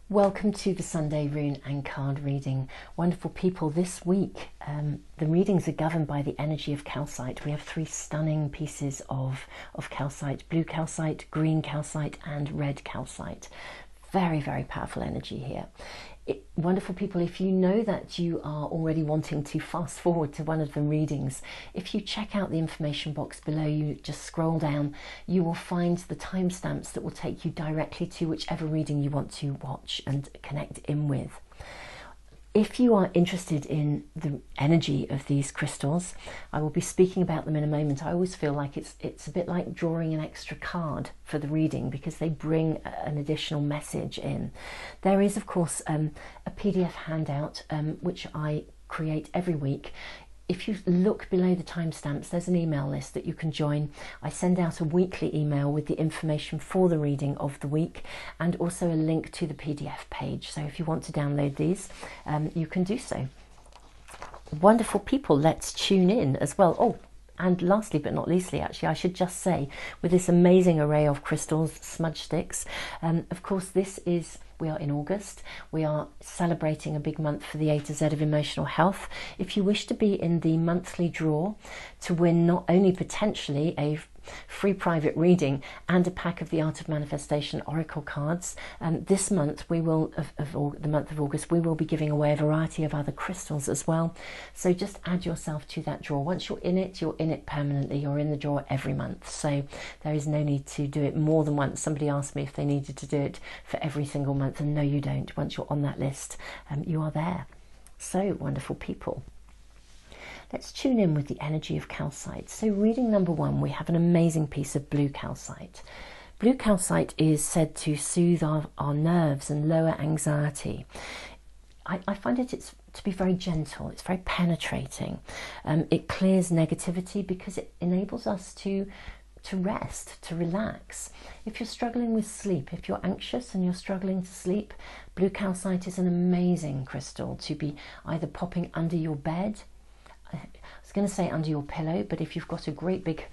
Welcome to the Sunday Rune and Card reading. Wonderful people, this week the readings are governed by the energy of calcite. We have three stunning pieces of calcite: blue calcite, green calcite and red calcite. Very, very powerful energy here. Wonderful people, if you know that you are already wanting to fast forward to one of the readings, if you check out the information box below, you just scroll down, you will find the timestamps that will take you directly to whichever reading you want to watch and connect in with. If you are interested in the energy of these crystals, I will be speaking about them in a moment. I always feel like it's a bit like drawing an extra card for the reading because they bring an additional message in. There is, of course, a PDF handout which I create every week. If you look below the timestamps, there's an email list that you can join. I send out a weekly email with the information for the reading of the week and also a link to the PDF page. So if you want to download these, you can do so. Wonderful people, let's tune in as well. Oh, and lastly but not leastly, actually, I should just say, with this amazing array of crystals, smudge sticks, of course, we are in August. We are celebrating a big month for the A to Z of emotional health. If you wish to be in the monthly draw to win not only potentially a free private reading and a pack of the Art of Manifestation Oracle cards, this month the month of August, we will be giving away a variety of other crystals as well. So just add yourself to that draw. Once you're in it permanently. You're in the draw every month. So there is no need to do it more than once. Somebody asked me if they needed to do it for every single month, and no, you don't. Once you're on that list, you are there. So wonderful people. Let's tune in with the energy of calcite. So reading number one, we have an amazing piece of blue calcite. Blue calcite is said to soothe our nerves and lower anxiety. I find it to be very gentle. It's very penetrating. It clears negativity because it enables us to rest, to relax. If you're struggling with sleep, if you're anxious and you're struggling to sleep, blue calcite is an amazing crystal to be either popping under your bed. I was going to say under your pillow, but if you've got a great big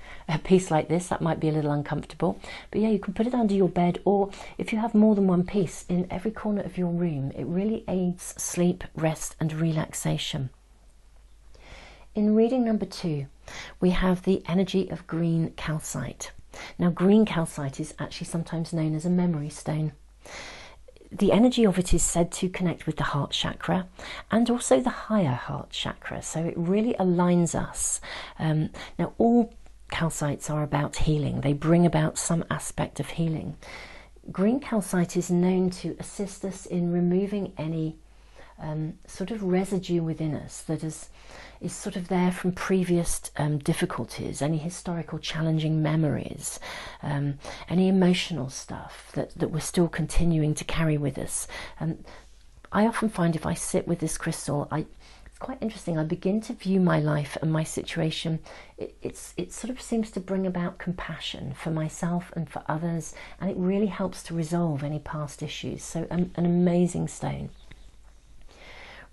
piece like this, that might be a little uncomfortable. But yeah, you can put it under your bed, or if you have more than one piece, in every corner of your room. It really aids sleep, rest and relaxation. In reading number two, we have the energy of green calcite. Now, green calcite is actually sometimes known as a memory stone. The energy of it is said to connect with the heart chakra and also the higher heart chakra, so it really aligns us. Now, all calcites are about healing. They bring about some aspect of healing. Green calcite is known to assist us in removing any sort of residue within us that is sort of there from previous difficulties, any historical challenging memories, any emotional stuff that we're still continuing to carry with us. I often find if I sit with this crystal, it's quite interesting. I begin to view my life and my situation. It sort of seems to bring about compassion for myself and for others, and it really helps to resolve any past issues. So an amazing stone.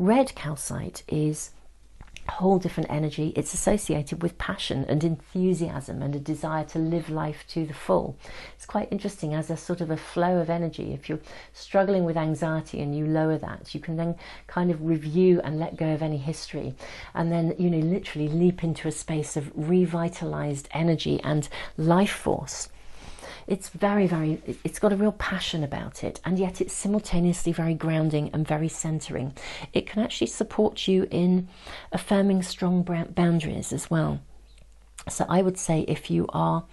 Red calcite is a whole different energy. It's associated with passion and enthusiasm and a desire to live life to the full. It's quite interesting as a sort of a flow of energy. If you're struggling with anxiety and you lower that, you can then kind of review and let go of any history, and then, you know, literally leap into a space of revitalized energy and life force. It's it's got a real passion about it, and yet it's simultaneously very grounding and very centering. It can actually support you in affirming strong boundaries as well. So I would say if you are,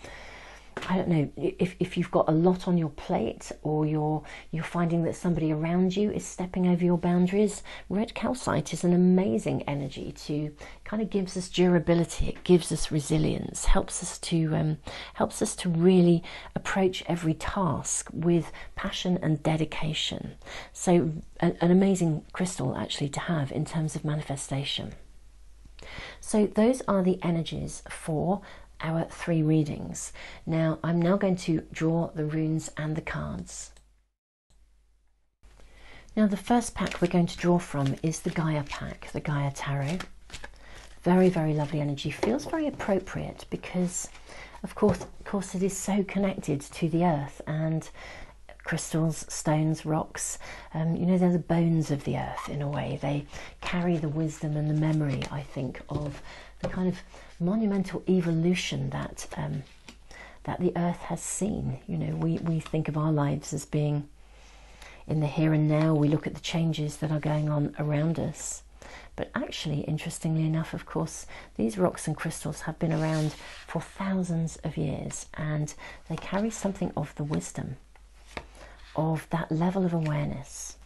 I don't know, if you've got a lot on your plate, or you're finding that somebody around you is stepping over your boundaries, red calcite is an amazing energy to kind of gives us durability. It gives us resilience, helps us to really approach every task with passion and dedication. So an amazing crystal actually to have in terms of manifestation. So those are the energies for our three readings. Now I'm now going to draw the runes and the cards. Now the first pack we're going to draw from is the Gaia pack, the Gaia Tarot. Very, very lovely energy. Feels very appropriate because of course it is so connected to the earth, and crystals, stones, rocks. You know, they're the bones of the earth in a way. They carry the wisdom and the memory, I think, of the kind of monumental evolution that that the earth has seen. You know, we think of our lives as being in the here and now. We look at the changes that are going on around us. But actually, interestingly enough, of course, these rocks and crystals have been around for thousands of years, and they carry something of the wisdom of that level of awareness.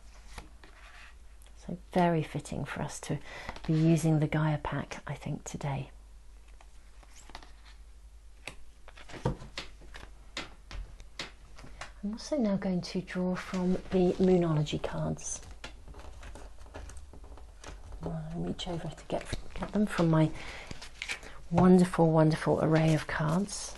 So very fitting for us to be using the Gaia pack, I think, today. I'm also now going to draw from the Moonology cards. I'll reach over to get them from my wonderful, wonderful array of cards.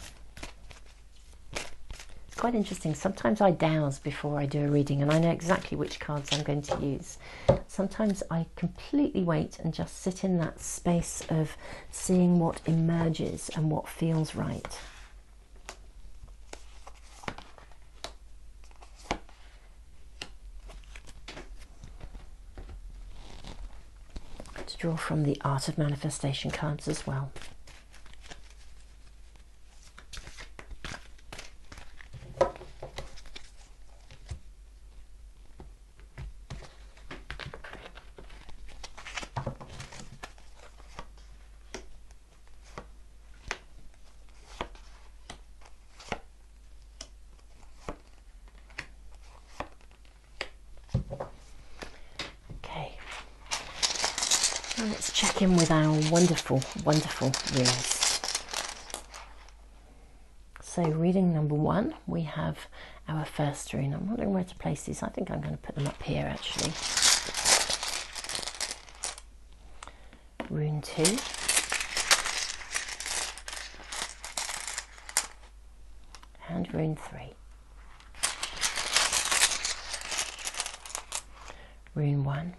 It's quite interesting. Sometimes I dowse before I do a reading, and I know exactly which cards I'm going to use. Sometimes I completely wait and just sit in that space of seeing what emerges and what feels right. Draw from the Art of Manifestation cards as well. Let's check in with our wonderful, wonderful readers. So reading number 1, we have our first rune. I'm wondering where to place these. I think I'm going to put them up here actually. Rune 2. And rune 3. Rune 1.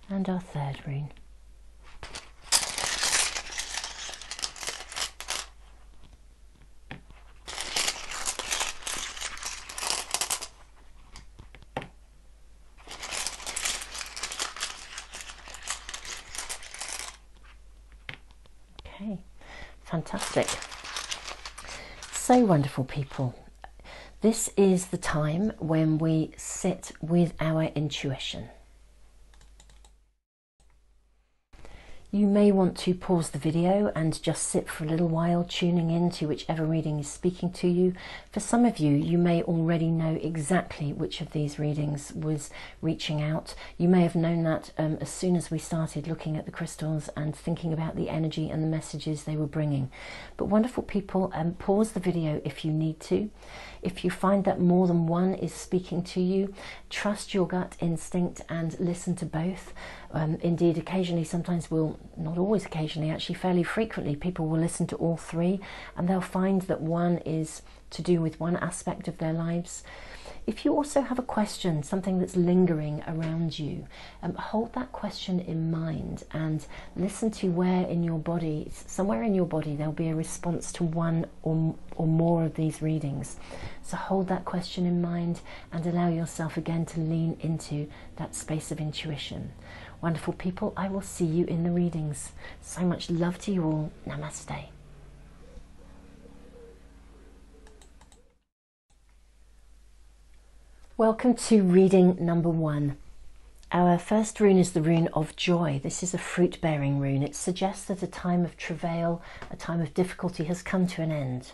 And our third rune. Okay, fantastic. So wonderful, people. This is the time when we sit with our intuition. You may want to pause the video and just sit for a little while, tuning in to whichever reading is speaking to you. For some of you, you may already know exactly which of these readings was reaching out. You may have known that as soon as we started looking at the crystals and thinking about the energy and the messages they were bringing. But wonderful people, pause the video if you need to. If you find that more than one is speaking to you, trust your gut instinct and listen to both. Indeed, occasionally, sometimes not always occasionally, actually fairly frequently, people will listen to all three and they'll find that one is to do with one aspect of their lives. If you also have a question, something that's lingering around you, hold that question in mind and listen to where in your body, somewhere in your body, there'll be a response to one or more of these readings. So hold that question in mind and allow yourself again to lean into that space of intuition. Wonderful people, I will see you in the readings. So much love to you all. Namaste. Welcome to reading number 1. Our first rune is the rune of joy. This is a fruit-bearing rune. It suggests that a time of travail, a time of difficulty has come to an end,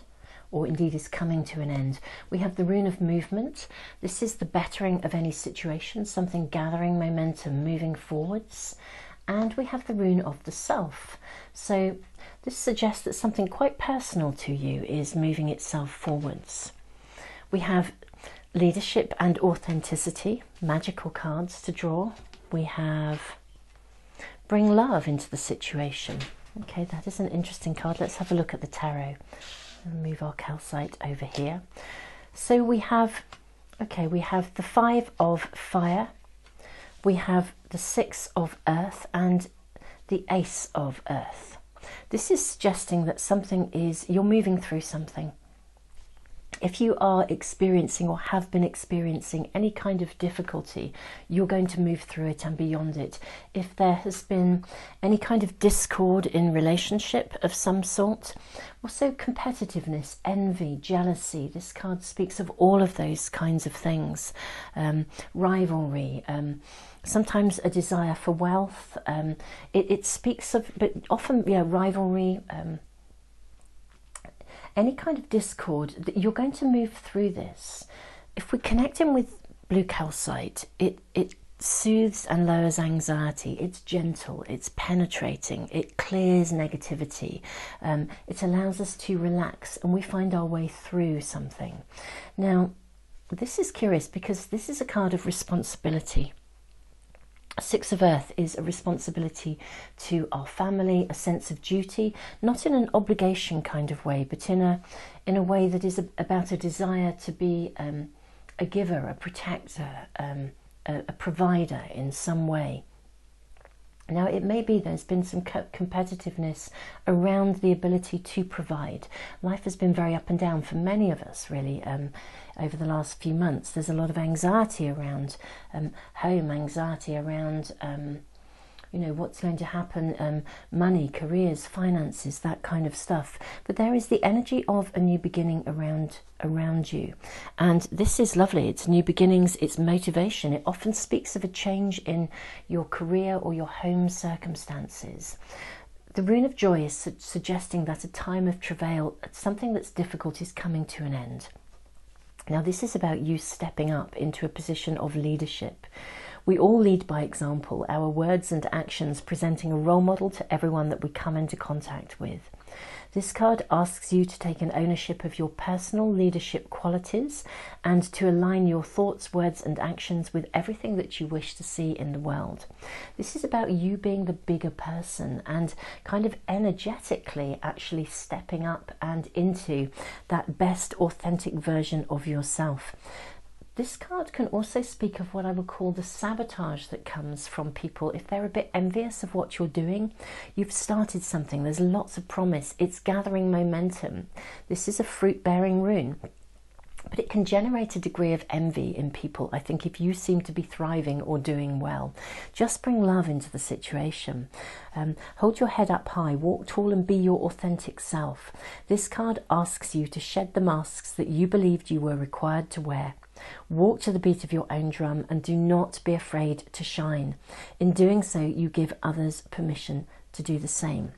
or indeed is coming to an end. We have the rune of movement. This is the bettering of any situation, something gathering momentum, moving forwards. And we have the rune of the self. So this suggests that something quite personal to you is moving itself forwards. We have leadership and authenticity, magical cards to draw. We have bring love into the situation. Okay, that is an interesting card. Let's have a look at the tarot and move our calcite over here. So we have, okay, we have the 5 of fire, we have the 6 of earth, and the Ace of Earth. This is suggesting that you're moving through something. If you are experiencing or have been experiencing any kind of difficulty, you're going to move through it and beyond it. If there has been any kind of discord in relationship of some sort, also competitiveness, envy, jealousy, this card speaks of all of those kinds of things. Rivalry, sometimes a desire for wealth. It speaks of, but often, rivalry, any kind of discord, that you're going to move through this. If we connect in with blue calcite, it soothes and lowers anxiety. It's gentle, it's penetrating, it clears negativity. It allows us to relax and we find our way through something. Now, this is curious because this is a card of responsibility. Six of Earth is a responsibility to our family, a sense of duty, not in an obligation kind of way, but in a way that is about a desire to be a giver, a protector, a provider in some way. Now, it may be there's been some competitiveness around the ability to provide. Life has been very up and down for many of us, really, over the last few months. There's a lot of anxiety around home, anxiety around, what's going to happen, money, careers, finances, that kind of stuff. But there is the energy of a new beginning around you. And this is lovely. It's new beginnings, it's motivation. It often speaks of a change in your career or your home circumstances. The Rune of Joy is suggesting that a time of travail, something that's difficult, is coming to an end. Now, this is about you stepping up into a position of leadership. We all lead by example, our words and actions presenting a role model to everyone that we come into contact with. This card asks you to take an ownership of your personal leadership qualities and to align your thoughts, words and actions with everything that you wish to see in the world. This is about you being the bigger person and kind of energetically actually stepping up and into that best authentic version of yourself. This card can also speak of what I would call the sabotage that comes from people. If they're a bit envious of what you're doing, you've started something, there's lots of promise, it's gathering momentum. This is a fruit-bearing rune, but it can generate a degree of envy in people, I think, if you seem to be thriving or doing well. Just bring love into the situation. Hold your head up high, walk tall and be your authentic self. This card asks you to shed the masks that you believed you were required to wear. Walk to the beat of your own drum and do not be afraid to shine. In doing so, you give others permission to do the same.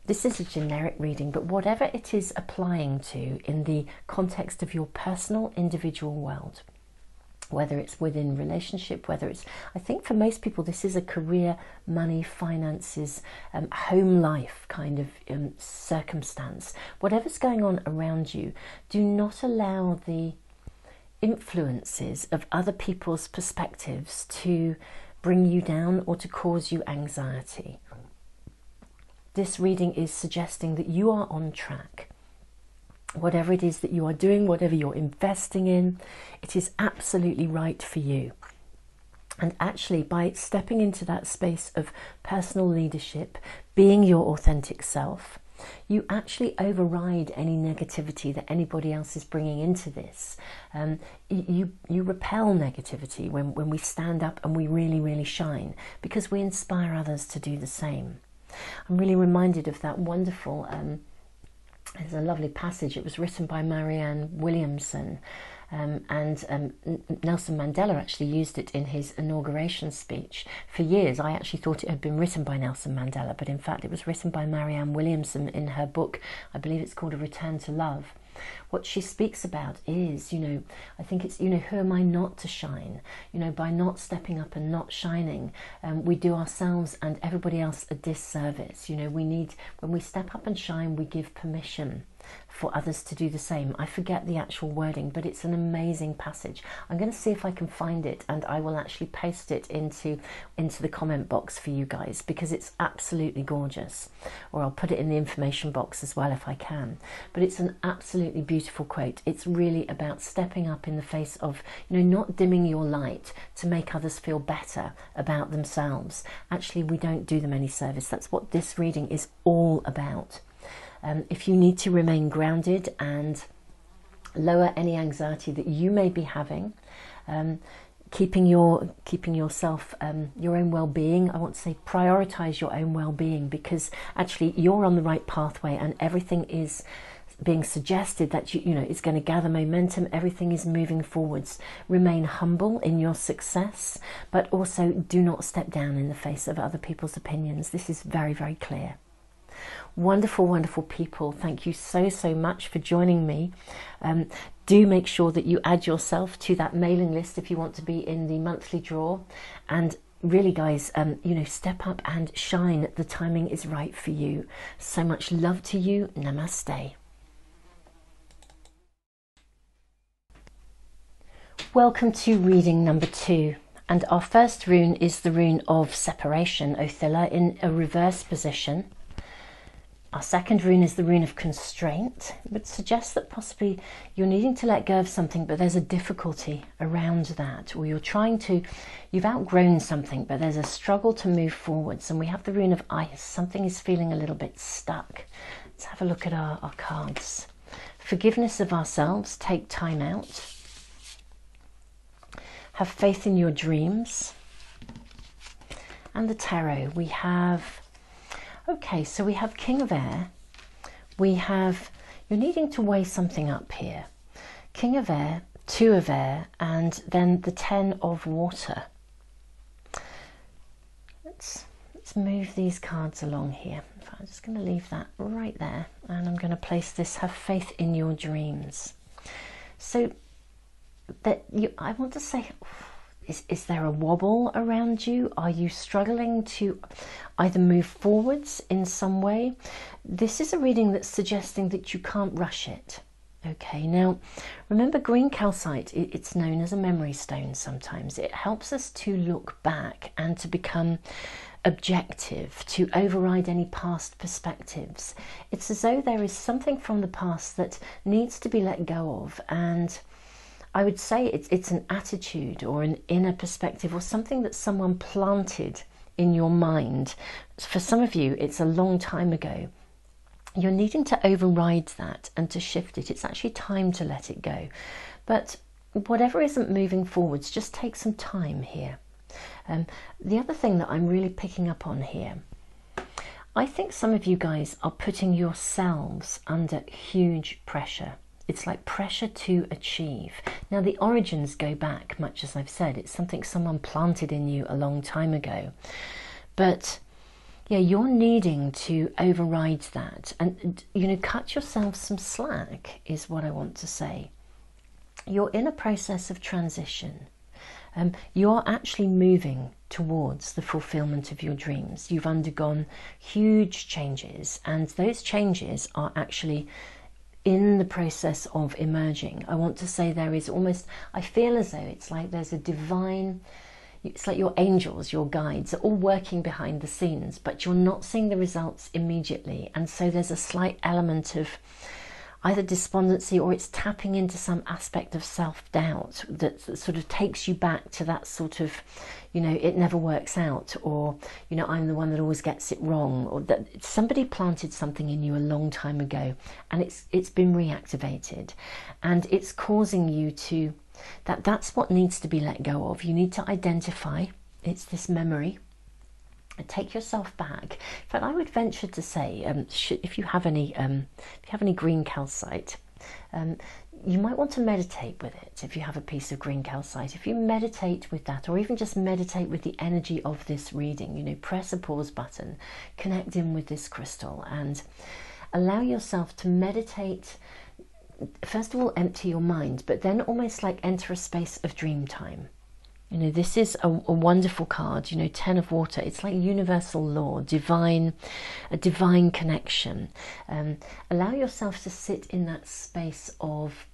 This is a generic reading, but whatever it is applying to in the context of your personal individual world, whether it's within relationship, whether it's, I think for most people, this is a career, money, finances, home life kind of circumstance. Whatever's going on around you, do not allow the influences of other people's perspectives to bring you down or to cause you anxiety. This reading is suggesting that you are on track. Whatever it is that you are doing, whatever you're investing in, it is absolutely right for you. And actually, by stepping into that space of personal leadership, being your authentic self, you actually override any negativity that anybody else is bringing into this. You repel negativity when we stand up and we really, really shine, because we inspire others to do the same. I'm really reminded of that wonderful, there's a lovely passage, it was written by Marianne Williamson, and Nelson Mandela actually used it in his inauguration speech. For years I actually thought it had been written by Nelson Mandela, but in fact it was written by Marianne Williamson in her book, I believe it's called A Return to Love. What she speaks about is, I think it's, who am I not to shine? By not stepping up and not shining, we do ourselves and everybody else a disservice. We need, when we step up and shine, we give permission. for others to do the same. I forget the actual wording, but it's an amazing passage. I'm going to see if I can find it, and I will actually paste it into the comment box for you guys, because it's absolutely gorgeous. Or I'll put it in the information box as well if I can. But it's an absolutely beautiful quote. It's really about stepping up in the face of, you know, not dimming your light to make others feel better about themselves. Actually, we don't do them any service. That's what this reading is all about. If you need to remain grounded and lower any anxiety that you may be having, keeping yourself, your own well-being, I want to say prioritize your own well-being, because actually you're on the right pathway and everything is being suggested that you know it's going to gather momentum. Everything is moving forwards. Remain humble in your success, but also do not step down in the face of other people's opinions. This is very, very clear. Wonderful, wonderful people. Thank you so, so much for joining me. Do make sure that you add yourself to that mailing list if you want to be in the monthly draw. And really, guys, you know, step up and shine. The timing is right for you. So much love to you. Namaste. Welcome to reading number 2. And our first rune is the rune of separation, Othilla, in a reverse position. Our second rune is the rune of constraint. It would suggest that possibly you're needing to let go of something, but there's a difficulty around that, or you've outgrown something, but there's a struggle to move forwards. And we have the rune of ice. Something is feeling a little bit stuck. Let's have a look at our cards. Forgiveness of ourselves. Take time out. Have faith in your dreams. And the tarot, we have, okay, so we have King of Air. We have, you're needing to weigh something up here. King of Air, 2 of Air, and then the 10 of Water. Let's move these cards along here. I'm just going to leave that right there, and I'm going to place this, have faith in your dreams. So that I want to say, is there a wobble around you? Are you struggling to either move forwards in some way? This is a reading that's suggesting that you can't rush it. Okay, now remember, green calcite, it's known as a memory stone sometimes. It helps us to look back and to become objective, to override any past perspectives. It's as though there is something from the past that needs to be let go of, and I would say it's an attitude or an inner perspective or something that someone planted in your mind. For some of you, it's a long time ago. You're needing to override that and to shift it. It's actually time to let it go. But whatever isn't moving forwards, just take some time here. The other thing that I'm really picking up on here, I think some of you guys are putting yourselves under huge pressure. It's like pressure to achieve. Now, the origins go back, much as I've said. It's something someone planted in you a long time ago. But yeah, you're needing to override that and, you know, cut yourself some slack is what I want to say. You're in a process of transition. You're actually moving towards the fulfillment of your dreams. You've undergone huge changes, and those changes are actually in the process of emerging. I want to say there is almost, I feel as though it's like there's a divine, it's like your angels, your guides are all working behind the scenes, but you're not seeing the results immediately. And so there's a slight element of either despondency, or it's tapping into some aspect of self-doubt that sort of takes you back to that sort of, you know, it never works out, or, you know, I'm the one that always gets it wrong, or that somebody planted something in you a long time ago and it's been reactivated, and it's causing you to, that's what needs to be let go of. You need to identify it's this memory. Take yourself back. In fact, I would venture to say, if you have any green calcite, you might want to meditate with it. If you have a piece of green calcite, if you meditate with that, or even just meditate with the energy of this reading, you know, press a pause button, connect in with this crystal, and allow yourself to meditate. First of all, empty your mind, but then almost like enter a space of dream time. You know, this is a wonderful card, you know, 10 of water. It's like universal law, divine, a divine connection. Allow yourself to sit in that space of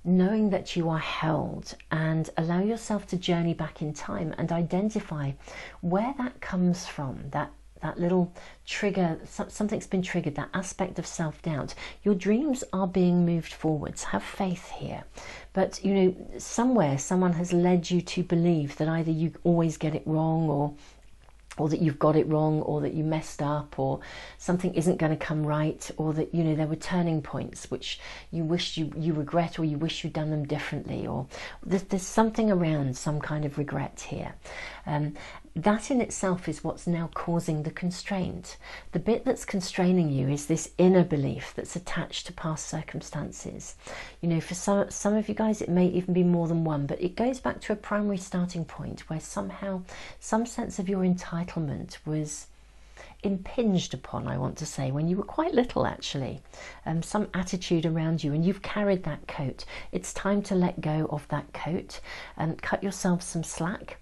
knowing that you are held, and allow yourself to journey back in time and identify where that comes from, that little trigger, something's been triggered, that aspect of self-doubt. Your dreams are being moved forwards. Have faith here. But, you know, somewhere someone has led you to believe that either you always get it wrong, or that you've got it wrong, or that you messed up, or something isn't going to come right, or that, you know, there were turning points which you wish you regret, or you wish you'd done them differently, or there's something around some kind of regret here. That in itself is what's now causing the constraint. The bit that's constraining you is this inner belief that's attached to past circumstances. You know, for some of you guys, it may even be more than one, but it goes back to a primary starting point where somehow some sense of your entitlement was impinged upon, I want to say, when you were quite little, actually. Some attitude around you, and you've carried that coat. It's time to let go of that coat and cut yourself some slack.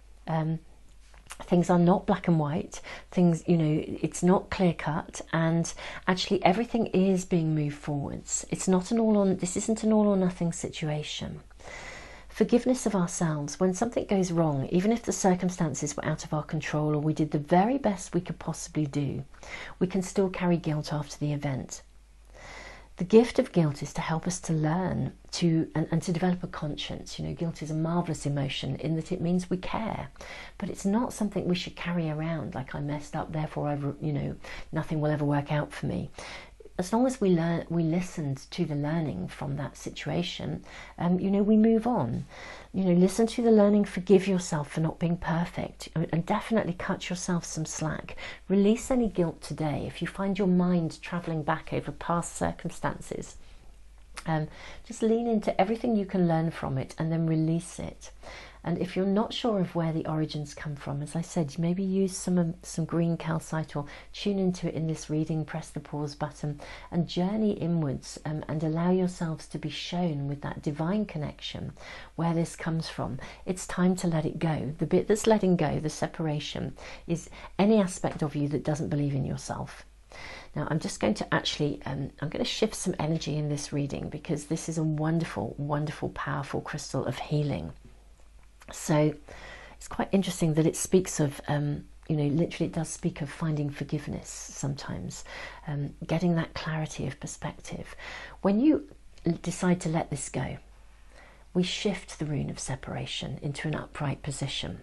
Things are not black and white. Things, you know, it's not clear cut, and actually everything is being moved forwards. It's not this isn't an all or nothing situation. Forgiveness of ourselves when something goes wrong, even if the circumstances were out of our control or we did the very best we could possibly do, we can still carry guilt after the event. The gift of guilt is to help us to learn and to develop a conscience. You know, guilt is a marvellous emotion in that it means we care, but it's not something we should carry around like I messed up, therefore you know, nothing will ever work out for me. As long as we listened to the learning from that situation, you know, we move on. You know, listen to the learning, forgive yourself for not being perfect, and definitely cut yourself some slack. Release any guilt today. If you find your mind travelling back over past circumstances, just lean into everything you can learn from it and then release it. And if you're not sure of where the origins come from, as I said, maybe use some green calcite, or tune into it in this reading, press the pause button and journey inwards, and allow yourselves to be shown with that divine connection where this comes from. It's time to let it go. The bit that's letting go, the separation, is any aspect of you that doesn't believe in yourself. Now I'm just going to actually, I'm going to shift some energy in this reading, because this is a wonderful, wonderful, powerful crystal of healing. So it's quite interesting that it speaks of, you know, literally it does speak of finding forgiveness sometimes, getting that clarity of perspective. When you decide to let this go, we shift the rune of separation into an upright position.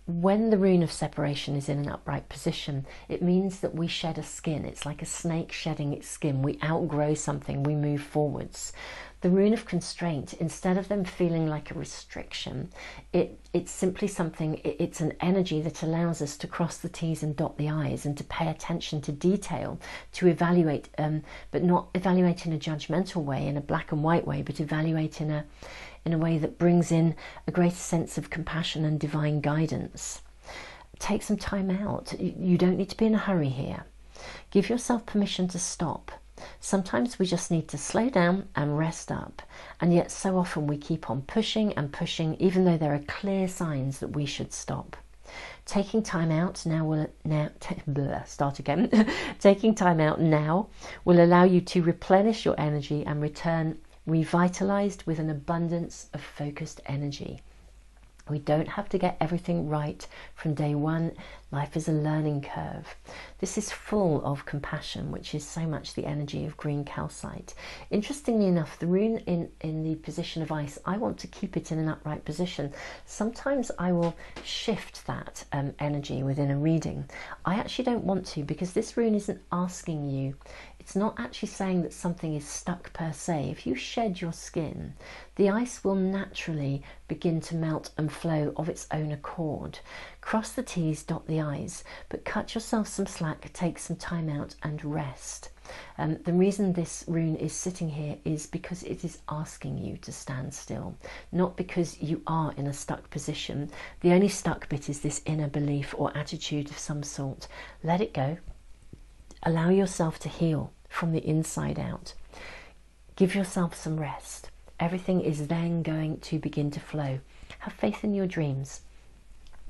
When the rune of separation is in an upright position, it means that we shed a skin. It's like a snake shedding its skin. We outgrow something, we move forwards. The rune of constraint, instead of them feeling like a restriction, it's simply something, it's an energy that allows us to cross the T's and dot the I's, and to pay attention to detail, to evaluate, but not evaluate in a judgmental way, in a black and white way, but evaluate in a way that brings in a greater sense of compassion and divine guidance. Take some time out. You don't need to be in a hurry here. Give yourself permission to stop. Sometimes we just need to slow down and rest up, and yet so often we keep on pushing and pushing, even though there are clear signs that we should stop. Taking time out now Taking time out now will allow you to replenish your energy and return revitalized with an abundance of focused energy. We don't have to get everything right from day one. Life is a learning curve. This is full of compassion, which is so much the energy of green calcite. Interestingly enough, the rune in the position of ice, I want to keep it in an upright position. Sometimes I will shift that energy within a reading. I actually don't want to, because this rune isn't asking you. It's not actually saying that something is stuck per se. If you shed your skin, the ice will naturally begin to melt and flow of its own accord. Cross the T's, dot the I's, but cut yourself some slack, take some time out and rest. The reason this rune is sitting here is because it is asking you to stand still, not because you are in a stuck position. The only stuck bit is this inner belief or attitude of some sort. Let it go. Allow yourself to heal from the inside out. Give yourself some rest. Everything is then going to begin to flow Have faith in your dreams.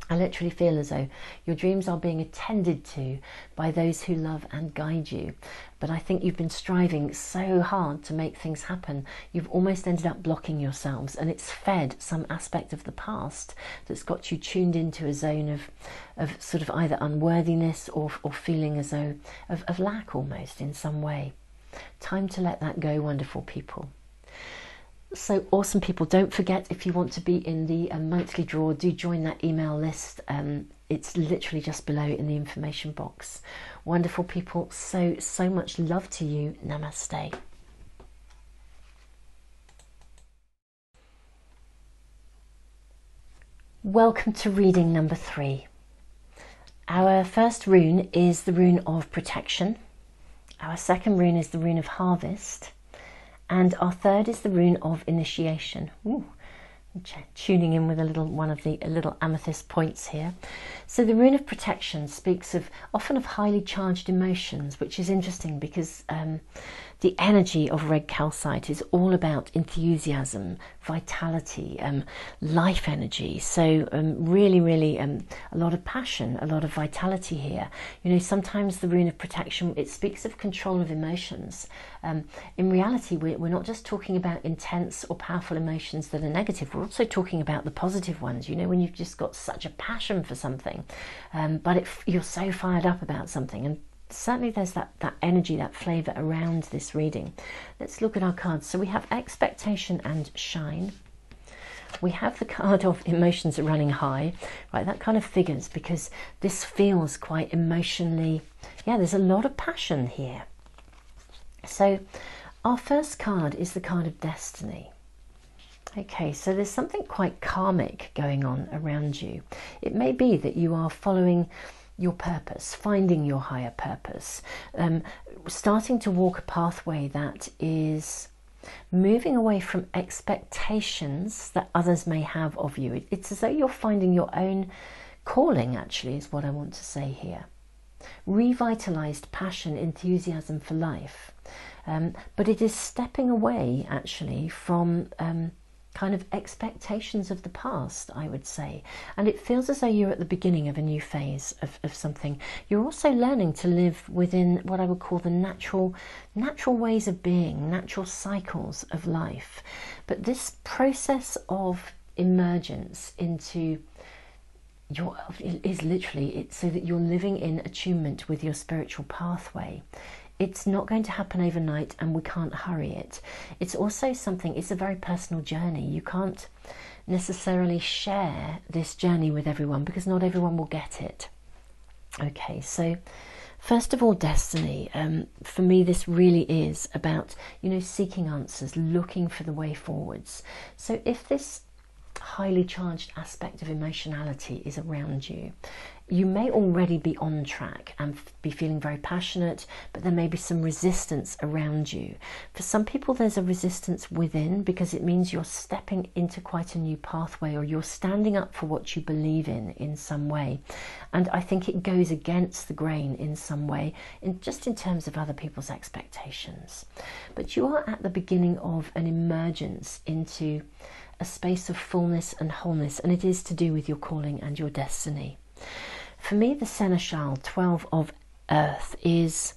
I literally feel as though your dreams are being attended to by those who love and guide you. But I think you've been striving so hard to make things happen, you've almost ended up blocking yourselves, and it's fed some aspect of the past that's got you tuned into a zone of sort of either unworthiness or feeling as though of lack almost in some way. Time to let that go, wonderful people. So awesome people, don't forget, if you want to be in the monthly draw, do join that email list. It's literally just below in the information box. Wonderful people, so much love to you. Namaste. Welcome to reading number 3. Our first rune is the rune of protection. Our second rune is the rune of harvest. And our third is the rune of initiation. Ooh, tuning in with one of the little amethyst points here. So the rune of protection speaks often of highly charged emotions, which is interesting because the energy of red calcite is all about enthusiasm, vitality, life energy. So really a lot of passion, a lot of vitality here. You know, sometimes the rune of protection, it speaks of control of emotions. In reality, we're not just talking about intense or powerful emotions that are negative, we're also talking about the positive ones, you know, when you've just got such a passion for something, but you're so fired up about something. And certainly there's that energy, that flavour around this reading. Let's look at our cards. So we have expectation and shine. We have the card of emotions are running high, right? That kind of figures because this feels quite emotionally, yeah, there's a lot of passion here. So our first card is the card of destiny. Okay, so there's something quite karmic going on around you. It may be that you are following your purpose, finding your higher purpose, starting to walk a pathway that is moving away from expectations that others may have of you. It's as though you're finding your own calling, actually, is what I want to say here. Revitalized passion, enthusiasm for life. But it is stepping away, actually, from kind of expectations of the past, I would say. And it feels as though you're at the beginning of a new phase of something. You're also learning to live within what I would call the natural ways of being, natural cycles of life. But this process of emergence into is literally, it's so that you're living in attunement with your spiritual pathway. It's not going to happen overnight and we can't hurry it. It's also something, it's a very personal journey. You can't necessarily share this journey with everyone because not everyone will get it. Okay, so first of all, destiny. For me, this really is about, you know, seeking answers, looking for the way forwards. So if this highly charged aspect of emotionality is around you, you may already be on track and be feeling very passionate, but there may be some resistance around you. For some people, there's a resistance within because it means you're stepping into quite a new pathway, or you're standing up for what you believe in some way. And I think it goes against the grain in some way, just in terms of other people's expectations. But you are at the beginning of an emergence into a space of fullness and wholeness, and it is to do with your calling and your destiny. For me, the Seneschal, 12 of Earth, it's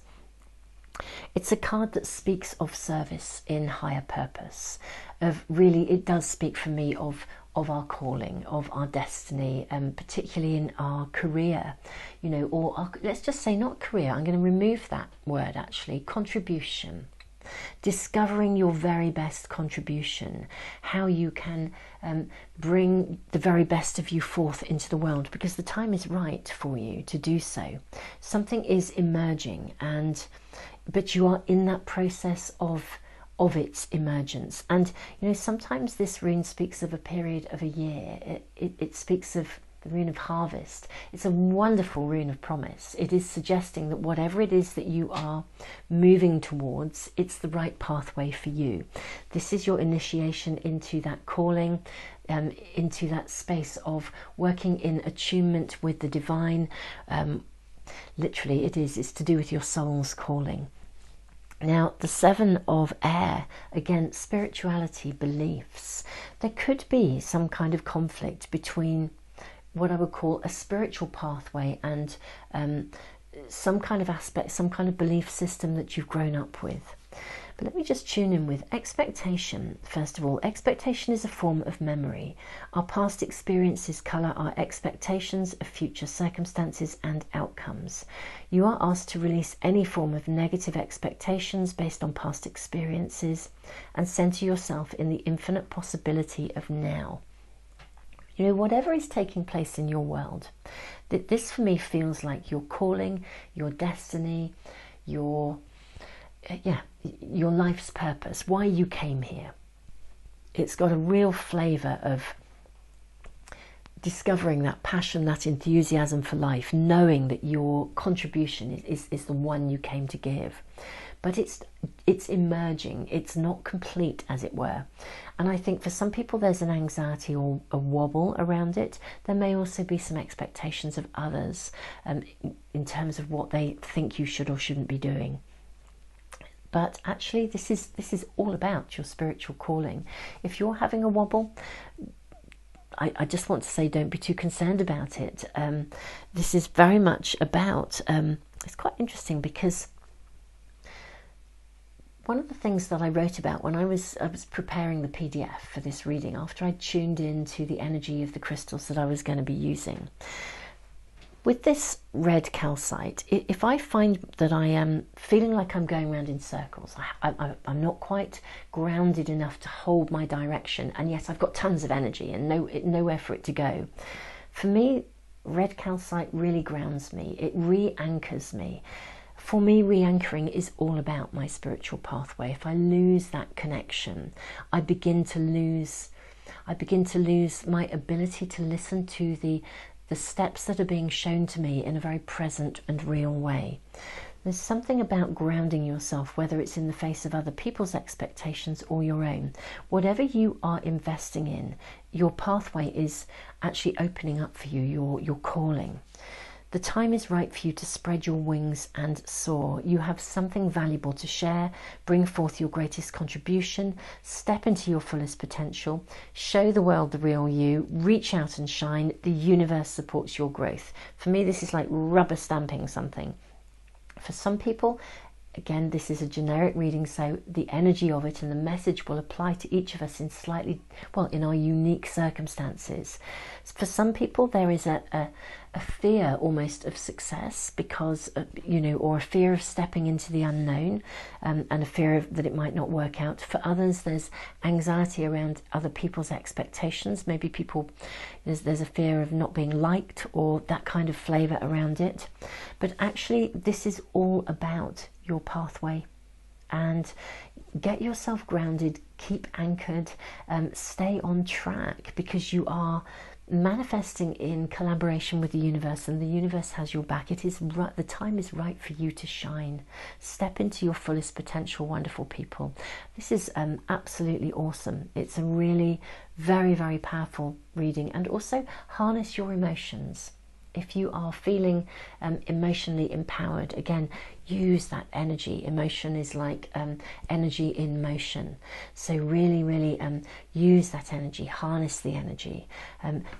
a card that speaks of service in higher purpose. It does speak for me of our calling, of our destiny, particularly in our career, you know, or let's just say not career, I'm going to remove that word actually, contribution. Discovering your very best contribution, how you can bring the very best of you forth into the world, because the time is right for you to do so. Something is emerging, but you are in that process of its emergence. And you know, sometimes this rune speaks of a period of a year. It speaks of the rune of harvest. It's a wonderful rune of promise. It is suggesting that whatever it is that you are moving towards, it's the right pathway for you. This is your initiation into that calling, into that space of working in attunement with the divine. Literally, it's to do with your soul's calling. Now, the 7 of air, again, spirituality, beliefs. There could be some kind of conflict between what I would call a spiritual pathway and some kind of aspect, some kind of belief system that you've grown up with. But let me just tune in with expectation. First of all, expectation is a form of memory. Our past experiences colour our expectations of future circumstances and outcomes. You are asked to release any form of negative expectations based on past experiences and centre yourself in the infinite possibility of now. You know, whatever is taking place in your world, this for me feels like your calling, your destiny, your life's purpose, why you came here. It's got a real flavour of discovering that passion, that enthusiasm for life, knowing that your contribution is the one you came to give. But it's emerging, it's not complete, as it were. And I think for some people there's an anxiety or a wobble around it. There may also be some expectations of others in terms of what they think you should or shouldn't be doing. But actually this is all about your spiritual calling. If you're having a wobble, I just want to say don't be too concerned about it. This is very much about, it's quite interesting because one of the things that I wrote about when I was preparing the PDF for this reading, after I tuned into the energy of the crystals that I was going to be using, with this red calcite, if I find that I am feeling like I'm going around in circles, I'm not quite grounded enough to hold my direction, and yet I've got tons of energy and nowhere for it to go. For me, red calcite really grounds me. It re-anchors me. For me, re-anchoring is all about my spiritual pathway. If I lose that connection, I begin to lose my ability to listen to the steps that are being shown to me in a very present and real way. There's something about grounding yourself, whether it's in the face of other people's expectations or your own. Whatever you are investing in, your pathway is actually opening up for you, your calling. The time is right for you to spread your wings and soar. You have something valuable to share. Bring forth your greatest contribution. Step into your fullest potential. Show the world the real you. Reach out and shine. The universe supports your growth. For me, this is like rubber stamping something. For some people, again, this is a generic reading, so the energy of it and the message will apply to each of us in in our unique circumstances. For some people, there is a fear almost of success because, or a fear of stepping into the unknown, and a fear that it might not work out. For others, there's anxiety around other people's expectations. Maybe there's a fear of not being liked or that kind of flavour around it. But actually, this is all about your pathway, and get yourself grounded, keep anchored, stay on track, because you are manifesting in collaboration with the universe, and the universe has your back. It is right, the time is right for you to shine. Step into your fullest potential, wonderful people. This is absolutely awesome. It's a really very, very powerful reading. And also harness your emotions. If you are feeling emotionally empowered, again, use that energy. Emotion is like energy in motion. So really, really use that energy, harness the energy.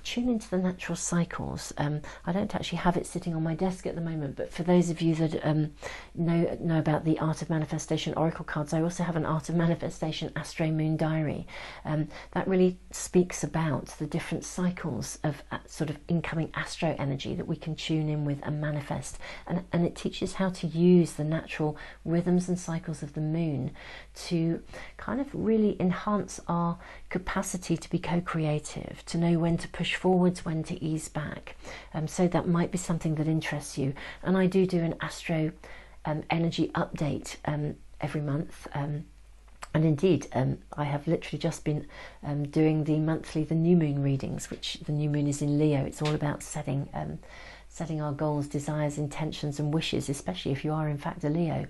Tune into the natural cycles. I don't actually have it sitting on my desk at the moment, but for those of you that know about the Art of Manifestation Oracle cards, I also have an Art of Manifestation Astro-Moon diary. That really speaks about the different cycles of sort of incoming astro energy that we can tune in with and manifest. And it teaches how to use the natural rhythms and cycles of the moon to kind of really enhance our capacity to be co-creative, to know when to push forwards, when to ease back. So that might be something that interests you. And I do an astro energy update every month. And indeed, I have literally just been doing the new moon readings, which the new moon is in Leo. It's all about setting setting our goals, desires, intentions and wishes, especially if you are in fact a Leo.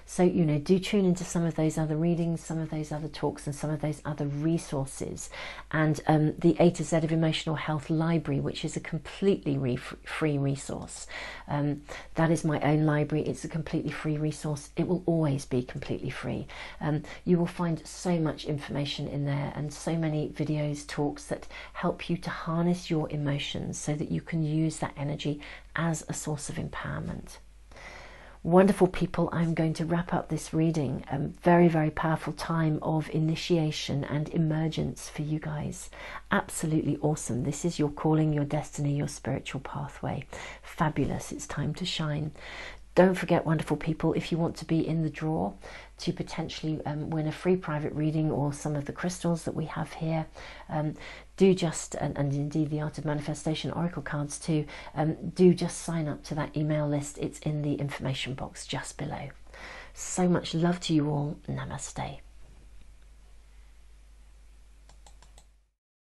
So, you know, do tune into some of those other readings, some of those other talks and some of those other resources. And the A to Z of Emotional Health Library, which is a completely free resource. That is my own library. It's a completely free resource. It will always be completely free. You will find so much information in there and so many videos, talks that help you to harness your emotions so that you can use that energy as a source of empowerment. Wonderful people, I'm going to wrap up this reading. Very, very powerful time of initiation and emergence for you guys. Absolutely awesome. This is your calling, your destiny, your spiritual pathway. Fabulous. It's time to shine. Don't forget, wonderful people, if you want to be in the draw to potentially win a free private reading or some of the crystals that we have here, do just, and indeed the Art of Manifestation Oracle cards too, do just sign up to that email list. It's in the information box just below. So much love to you all. Namaste.